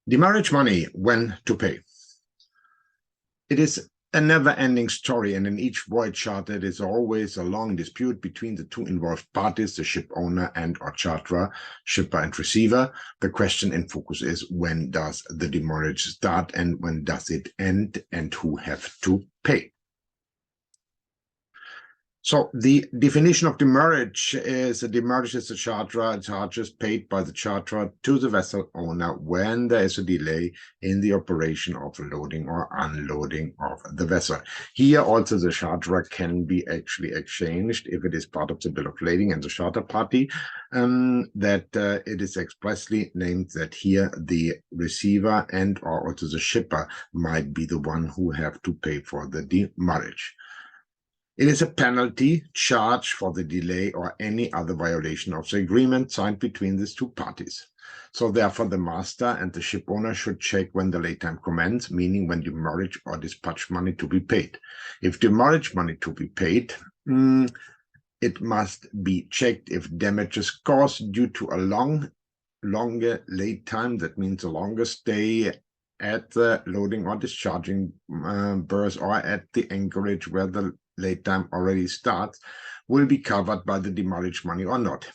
Demurrage money, when to pay. It is a never-ending story, and in each void charter, it is always a long dispute between the two involved parties, the ship owner and or charterer, shipper and receiver. The question in focus is, when does the demurrage start and when does it end, and who have to pay? So the definition of demurrage is a demurrage is a charterer charges paid by the charterer to the vessel owner when there is a delay in the operation of loading or unloading of the vessel. Here also the charterer can be actually exchanged if it is part of the bill of lading and the charter party, it is expressly named that here the receiver and or also the shipper might be the one who have to pay for the demurrage. It is a penalty charged for the delay or any other violation of the agreement signed between these two parties. So therefore, the master and the ship owner should check when the lay time commences, meaning when demurrage or dispatch money to be paid. If demurrage money to be paid, it must be checked if damages caused due to a longer lay time, that means a longer stay at the loading or discharging berth or at the anchorage where the late time already starts, will be covered by the demurrage money or not.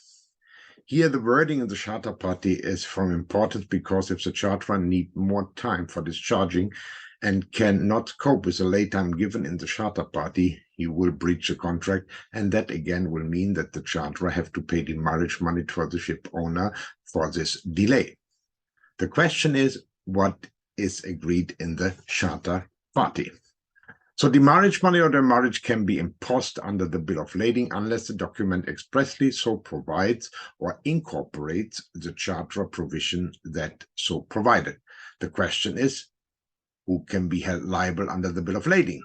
Here the wording in the charter party is from importance because if the charterer needs more time for discharging and cannot cope with the late time given in the charter party, he will breach the contract, and that again will mean that the charterer have to pay demurrage money to the ship owner for this delay. The question is, what is agreed in the charter party? So demurrage money or demurrage can be imposed under the bill of lading unless the document expressly so provides or incorporates the charter provision that so provided. The question is, who can be held liable under the bill of lading?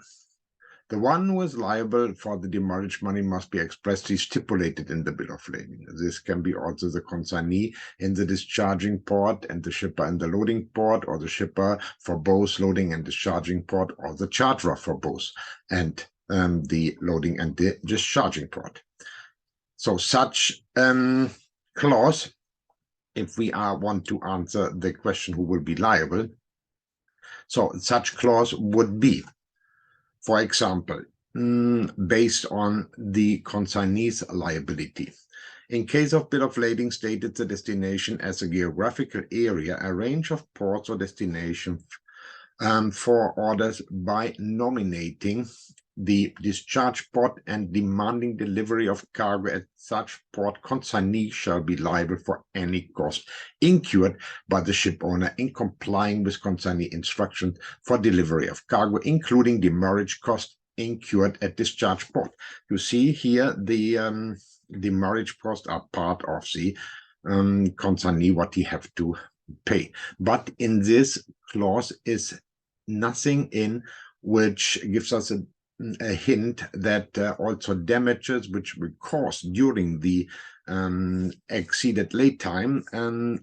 The one who is liable for the demurrage money must be expressly stipulated in the bill of lading. This can be also the consignee in the discharging port and the shipper in the loading port, or the shipper for both loading and discharging port, or the charterer for both and the loading and the discharging port. So such clause, if we want to answer the question who will be liable, so such clause would be, for example, based on the consignee's liability. In case of bill of lading stated the destination as a geographical area, a range of ports or destinations for orders by nominating the discharge port and demanding delivery of cargo at such port, consignee shall be liable for any cost incurred by the ship owner in complying with consignee instructions for delivery of cargo, including demurrage cost incurred at discharge port. You see here the demurrage costs are part of the consignee, what he have to pay. But in this clause is nothing in which gives us a hint that also damages which were caused during the exceeded late time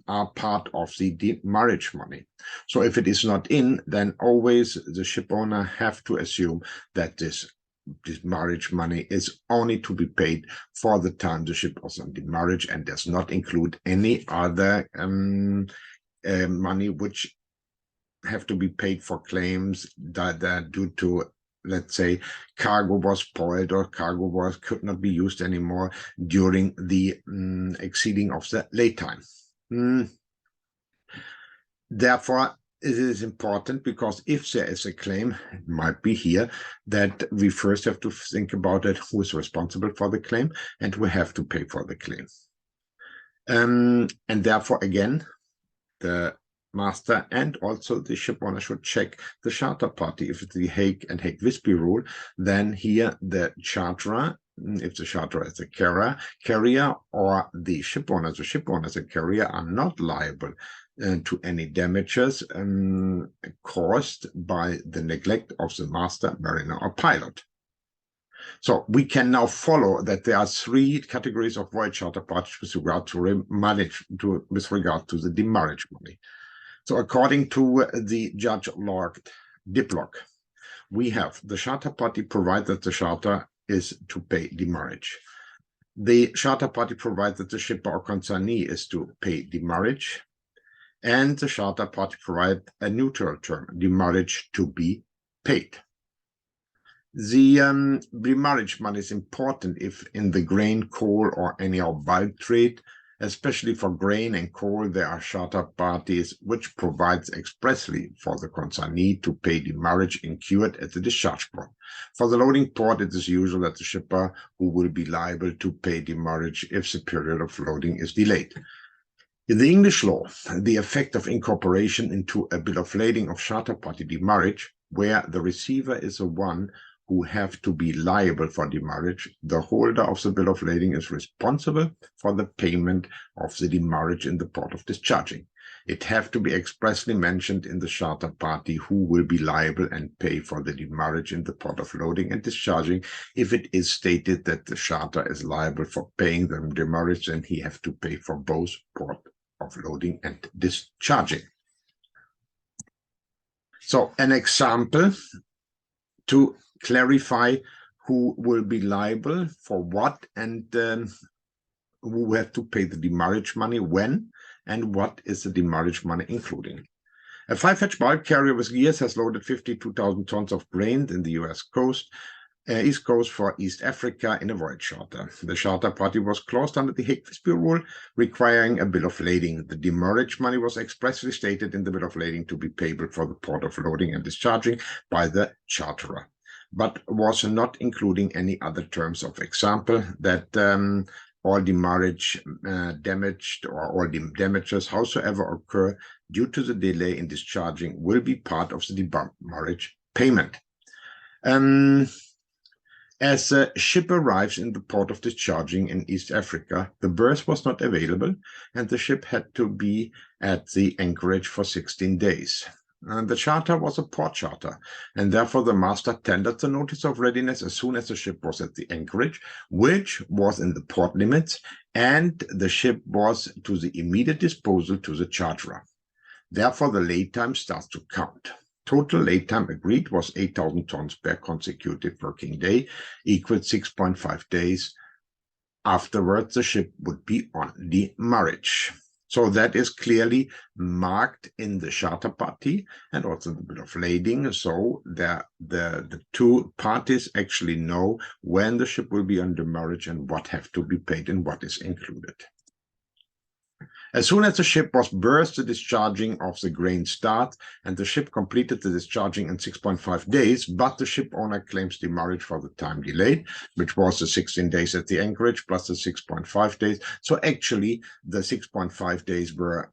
are part of the demurrage money. So if it is not in, then always the ship owner have to assume that this demurrage money is only to be paid for the time the ship was on demurrage and does not include any other money which have to be paid for claims that are due to, let's say, cargo was spoiled or cargo could not be used anymore during the exceeding of the late time. Therefore, it is important because if there is a claim, it might be here that we first have to think about it, who is responsible for the claim and who have to pay for the claim. And therefore, again, the master and also the ship owner should check the charter party. If it's the Hague and Hague-Visby rule, then here the charterer, if the charterer is a carrier or the ship owner as a carrier, are not liable to any damages caused by the neglect of the master, mariner, or pilot. So we can now follow that there are three categories of void charter parties with regard to the demurrage money. So according to the Judge Lord Diplock, we have the charter party provides that the charter is to pay demurrage. The charter party provides that the shipper or consignee is to pay demurrage. and the charter party provided a neutral term, demurrage to be paid. The demurrage money is important if in the grain, coal, or any bulk trade, especially for grain and coal, there are charter parties which provides expressly for the consignee to pay demurrage incurred at the discharge port. For the loading port, it is usual that the shipper who will be liable to pay demurrage if the period of loading is delayed. In the English law, the effect of incorporation into a bill of lading of charter party demurrage, where the receiver is the one who have to be liable for demurrage, the holder of the bill of lading is responsible for the payment of the demurrage in the port of discharging. It have to be expressly mentioned in the charter party who will be liable and pay for the demurrage in the port of loading and discharging. If it is stated that the charter is liable for paying the demurrage, then he have to pay for both port of loading and discharging. So an example to clarify who will be liable for what and who have to pay the demurrage money when and what is the demurrage money including. A 5-hatch bulk carrier with gears has loaded 52,000 tons of grain in the US East Coast for East Africa in a voyage charter. The charter party was claused under the Hague-Visby rule, requiring a bill of lading. The demurrage money was expressly stated in the bill of lading to be payable for the port of loading and discharging by the charterer, but was not including any other terms. Of example, that all demurrage damaged or all damages howsoever occur due to the delay in discharging will be part of the demurrage payment. As the ship arrives in the port of discharging in East Africa, the berth was not available and the ship had to be at the anchorage for 16 days. And the charter was a port charter, and therefore the master tendered the notice of readiness as soon as the ship was at the anchorage, which was in the port limits, and the ship was to the immediate disposal to the charterer. Therefore, the lay time starts to count. Total lay time agreed was 8,000 tons per consecutive working day, equal 6.5 days. Afterwards, the ship would be on demurrage. So that is clearly marked in the charter party and also the bill of lading. So the two parties actually know when the ship will be on demurrage and what have to be paid and what is included. As soon as the ship was berthed, the discharging of the grain starts, and the ship completed the discharging in 6.5 days, but the ship owner claims demurrage for the time delayed, which was the 16 days at the anchorage plus the 6.5 days. So actually, the 6.5 days were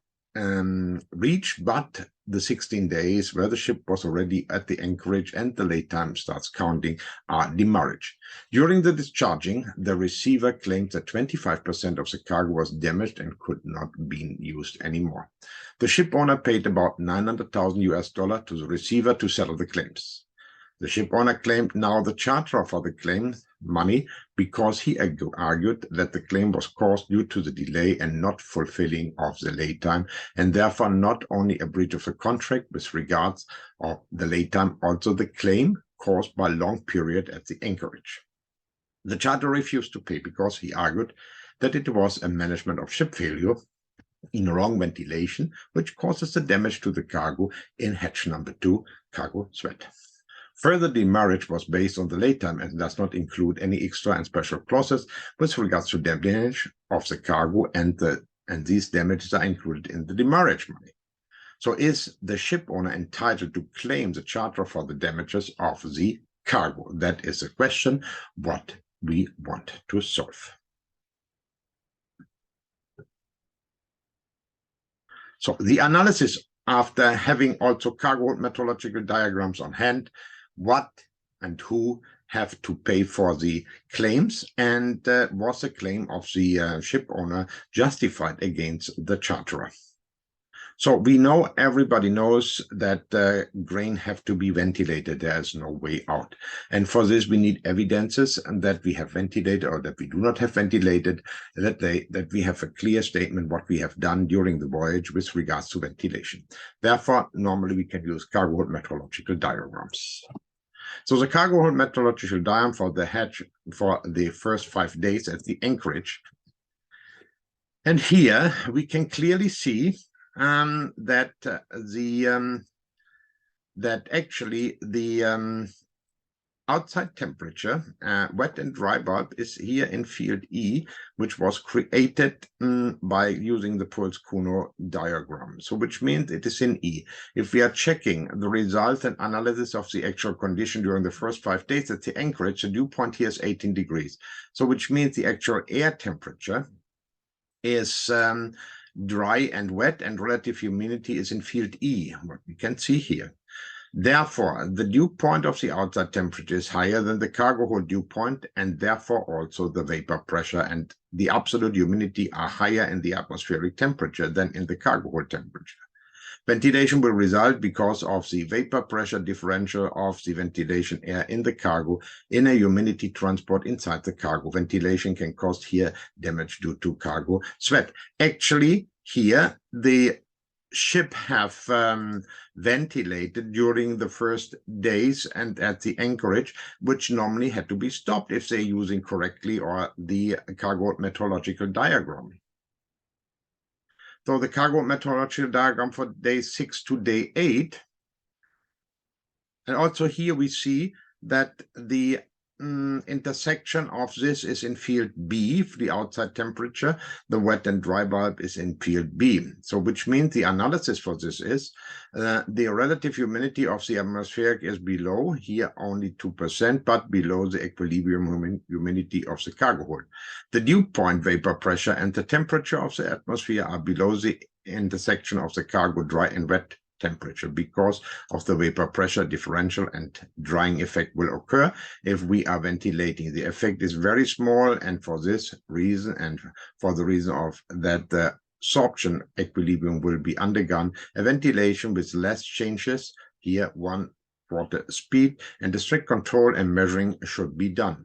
reached, but the 16 days where the ship was already at the anchorage and the lay time starts counting are demurrage. During the discharging, the receiver claimed that 25% of the cargo was damaged and could not be used anymore. The ship owner paid about $900,000 to the receiver to settle the claims. The ship owner claimed now the charterer for the claim money because he argued that the claim was caused due to the delay and not fulfilling of the lay time, and therefore not only a breach of the contract with regards of the lay time, also the claim caused by long period at the anchorage. The charterer refused to pay because he argued that it was a management of ship failure in wrong ventilation, which causes the damage to the cargo in hatch number 2, cargo threat. Further, demurrage was based on the lay time and does not include any extra and special clauses with regards to damage of the cargo, and these damages are included in the demurrage money. So is the ship owner entitled to claim the charterer for the damages of the cargo? That is a question what we want to solve. So the analysis, after having also cargo hold metrological diagrams on hand, what and who have to pay for the claims, and was the claim of the ship owner justified against the charterer? So we know, everybody knows that grain have to be ventilated. There is no way out. And for this, we need evidences that we have ventilated or that we do not have ventilated, that we have a clear statement what we have done during the voyage with regards to ventilation. Therefore, normally we can use cargo hold metrological diagrams. So the cargo hold metrological diagram for the hatch for the first 5 days at the anchorage. And here we can clearly see that actually the outside temperature, wet and dry bulb, is here in field E, which was created by using the Puls-Kuno diagram. So which means it is in E. If we are checking the result and analysis of the actual condition during the first 5 days at the anchorage, the dew point here is 18 degrees. So which means the actual air temperature is dry and wet, and relative humidity is in field E, what we can see here. Therefore, the dew point of the outside temperature is higher than the cargo hold dew point, and therefore also the vapor pressure and the absolute humidity are higher in the atmospheric temperature than in the cargo hold temperature. Ventilation will result because of the vapor pressure differential of the ventilation air in the cargo in a humidity transport inside the cargo. Ventilation can cause here damage due to cargo sweat. Actually, here the ship have ventilated during the first days and at the anchorage, which normally had to be stopped if they're using correctly or the cargo meteorological diagram. So the cargo meteorological diagram for day 6 to day 8, and also here we see that the intersection of this is in field B, the outside temperature. The wet and dry bulb is in field B. So which means the analysis for this is the relative humidity of the atmospheric is below, here only 2%, but below the equilibrium humidity of the cargo hold. The dew point vapor pressure and the temperature of the atmosphere are below the intersection of the cargo dry and wet temperature because of the vapor pressure differential, and drying effect will occur if we are ventilating. The effect is very small, and for this reason and for the reason of that the absorption equilibrium will be undergone, a ventilation with less changes, here 1/4 speed, and a strict control and measuring should be done.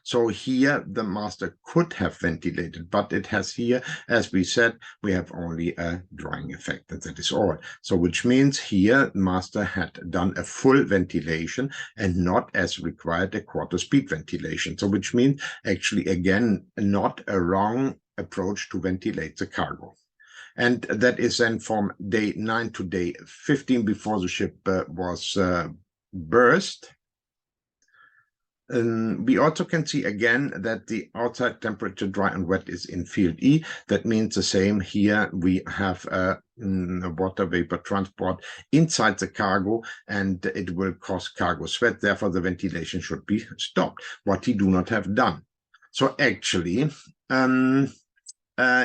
So here the master could have ventilated, but it has here, as we said, we have only a drying effect, and that is all. So which means here master had done a full ventilation and not as required a 1/4 speed ventilation. So which means actually again not a wrong approach to ventilate the cargo. And that is then from day 9 to day 15 before the ship was burst. We also can see again that the outside temperature dry and wet is in field E. That means the same here. We have a water vapor transport inside the cargo, and it will cause cargo sweat. Therefore, the ventilation should be stopped, what he do not have done. So actually,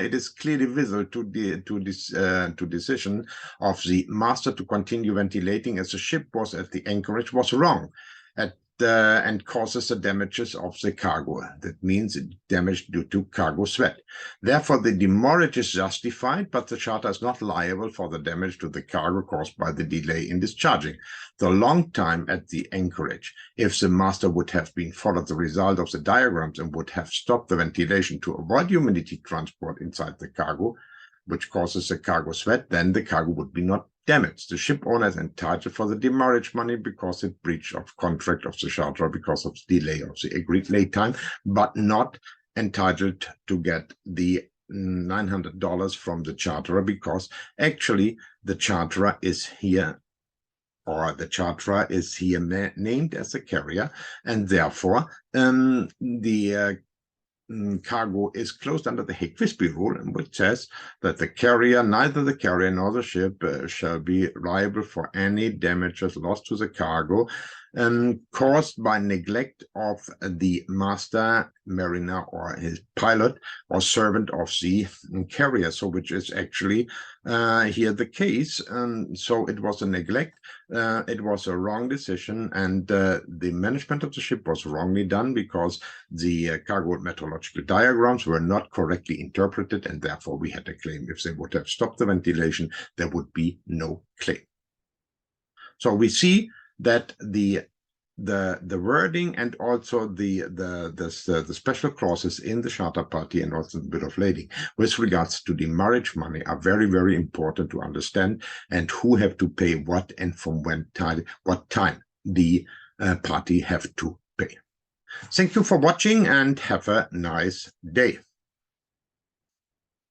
it is clearly visible to decision of the master to continue ventilating as the ship was at the anchorage was wrong and causes the damages of the cargo. That means damage due to cargo sweat. Therefore, the demurrage is justified, but the charter is not liable for the damage to the cargo caused by the delay in discharging. The long time at the anchorage, if the master would have been followed the result of the diagrams and would have stopped the ventilation to avoid humidity transport inside the cargo, which causes the cargo sweat, then the cargo would be not damaged. The ship owner is entitled for the demurrage money because it breach of contract of the charterer because of the delay of the agreed late time, but not entitled to get the $900 from the charterer because actually the charterer is here, or the charterer is here named as a carrier, and therefore the cargo is closed under the Hague-Visby rule, which says that the carrier, neither the carrier nor the ship shall be liable for any damages lost to the cargo caused by neglect of the master, mariner, or his pilot or servant of the carrier. So which is actually here the case. So it was a neglect, it was a wrong decision, and the management of the ship was wrongly done because the cargo meteorological diagrams were not correctly interpreted, and therefore we had a claim. If they would have stopped the ventilation, there would be no claim. So we see that the wording and also the special clauses in the charter party and also the bill of lading with regards to demurrage money are very, very important to understand, and who have to pay what and from what time the party have to pay. Thank you for watching and have a nice day.